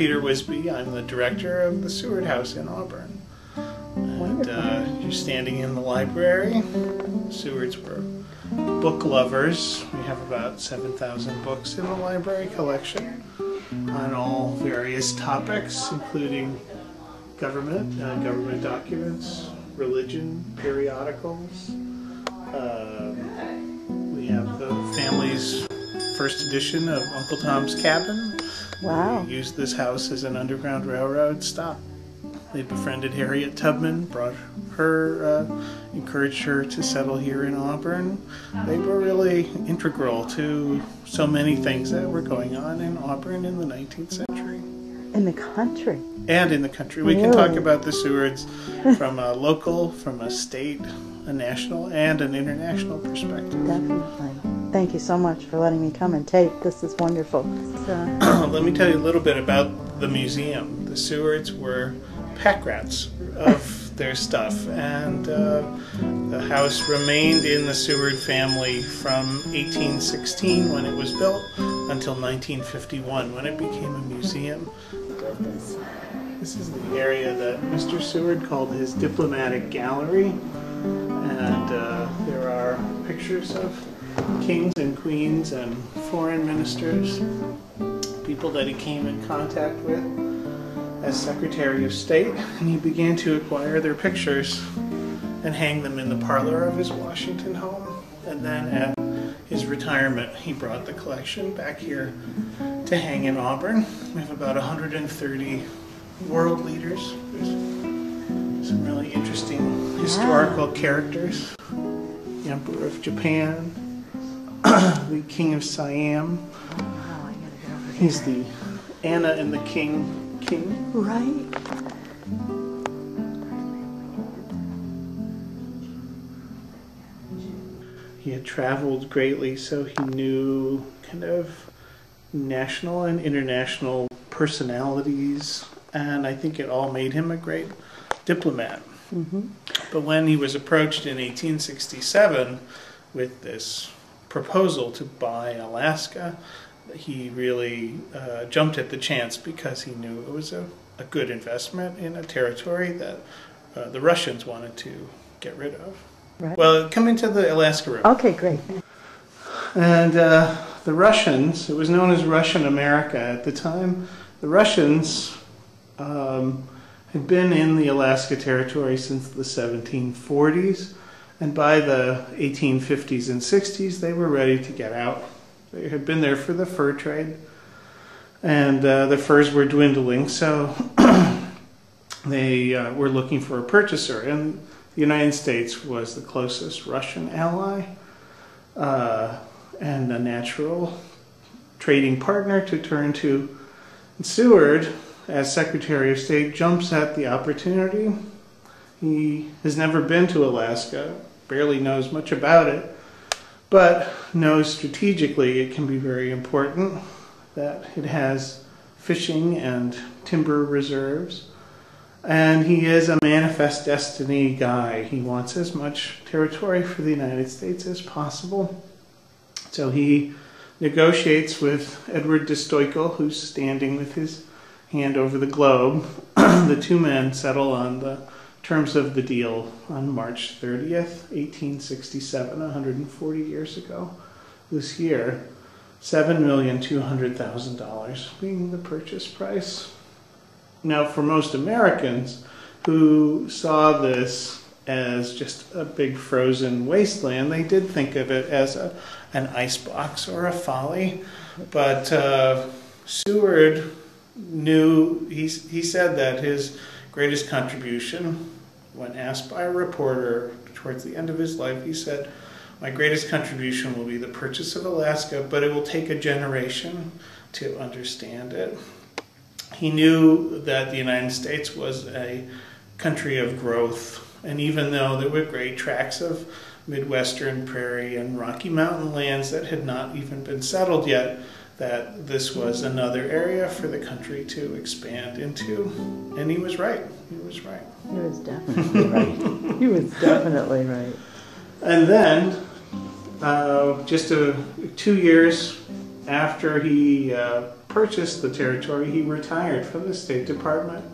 Peter Wisby. I'm the director of the Seward House in Auburn. And you're standing in the library. Sewards were book lovers. We have about 7,000 books in the library collection on all various topics, including government, government documents, religion, periodicals. We have the family's first edition of Uncle Tom's Cabin. Wow. We used this house as an Underground Railroad stop. They befriended Harriet Tubman, brought her, encouraged her to settle here in Auburn. They were really integral to so many things that were going on in Auburn in the 19th century. In the country. And in the country. We can talk about the Sewards from a local, from a state, a national, and an international perspective. Definitely. Thank you so much for letting me come and tape. This is wonderful. Let me tell you a little bit about the museum. The Sewards were pack rats of their stuff, and the house remained in the Seward family from 1816 when it was built until 1951 when it became a museum. This is the area that Mr. Seward called his diplomatic gallery, and there are pictures of kings and queens and foreign ministers, people that he came in contact with as Secretary of State, and he began to acquire their pictures and hang them in the parlor of his Washington home. And then at his retirement, he brought the collection back here to hang in Auburn. We have about 130 world leaders. There's some really interesting historical characters. The Emperor of Japan, the King of Siam. He's the Anna and the King. Right. He had traveled greatly, so he knew kind of national and international personalities, and I think it all made him a great diplomat. Mm-hmm. But when he was approached in 1867 with this proposal to buy Alaska, he really jumped at the chance because he knew it was a good investment in a territory that the Russians wanted to get rid of. Right. Well, come into the Alaska room. Okay, great. And the Russians, it was known as Russian America at the time, the Russians had been in the Alaska Territory since the 1740s, and by the 1850s and 60s they were ready to get out. They had been there for the fur trade, and the furs were dwindling, so they were looking for a purchaser, and the United States was the closest Russian ally and a natural trading partner to turn to. And Seward, as Secretary of State, jumps at the opportunity. He has never been to Alaska, barely knows much about it, but knows strategically it can be very important, that it has fishing and timber reserves, and he is a manifest destiny guy. He wants as much territory for the United States as possible. So he negotiates with Edward de Stoikel, who's standing with his hand over the globe. The two men settle on the terms of the deal on March 30th, 1867, 140 years ago this year, $7,200,000 being the purchase price. Now, for most Americans who saw this as just a big frozen wasteland, they did think of it as an icebox or a folly. But Seward knew, he said that his greatest contribution, when asked by a reporter towards the end of his life, he said, "My greatest contribution will be the purchase of Alaska, but it will take a generation to understand it." He knew that the United States was a country of growth, and even though there were great tracts of Midwestern prairie and Rocky Mountain lands that had not even been settled yet, that this was another area for the country to expand into. And he was right. He was right. He was definitely right. He was definitely right. And then, just 2 years after he purchased the territory, he retired from the State Department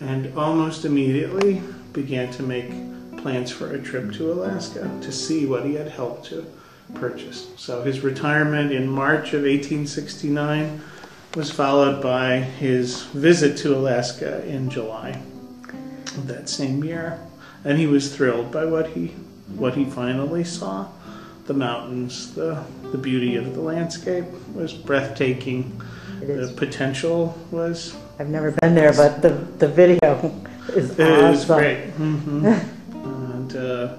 and almost immediately began to make plans for a trip to Alaska to see what he had helped to purchase. So his retirement in March of 1869 was followed by his visit to Alaska in July of that same year. And he was thrilled by what he finally saw. The mountains, the beauty of the landscape was breathtaking. The potential was... I've never been there, but the video is awesome. It was great. Mm-hmm. And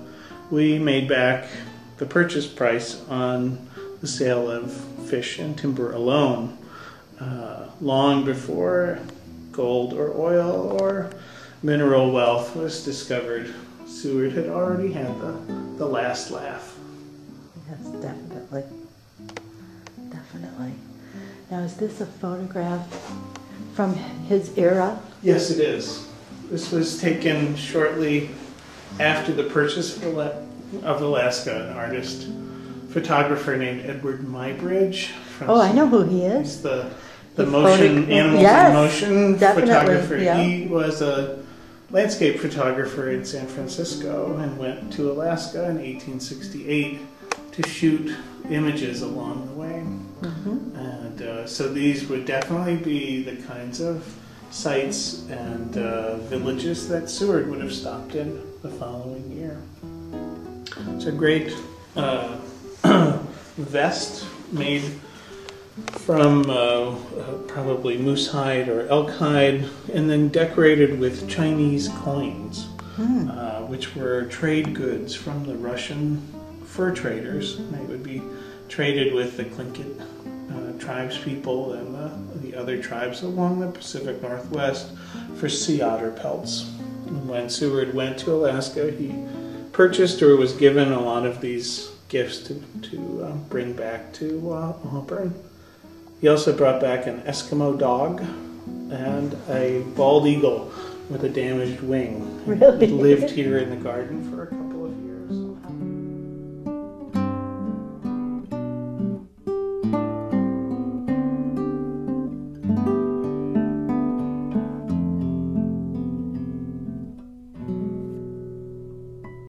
we made back the purchase price on the sale of fish and timber alone, long before gold or oil or mineral wealth was discovered. Seward had already had the last laugh. Yes, definitely. Definitely. Now, is this a photograph from his era? Yes, it is. This was taken shortly after the purchase of Alaska. An artist, photographer named Edward Muybridge. I know who he is. He's the motion, animals in motion photographer. Yeah. He was a landscape photographer in San Francisco and went to Alaska in 1868 to shoot images along the way. Mm-hmm. And so these would definitely be the kinds of sites and villages that Seward would have stopped in the following year. It's a great vest made from probably moose hide or elk hide, and then decorated with Chinese coins, which were trade goods from the Russian fur traders. They would be traded with the Tlingit tribes people and the other tribes along the Pacific Northwest for sea otter pelts. And when Seward went to Alaska, he purchased or was given a lot of these gifts to bring back to Auburn. He also brought back an Eskimo dog and a bald eagle with a damaged wing. Really? It lived here in the garden for a couple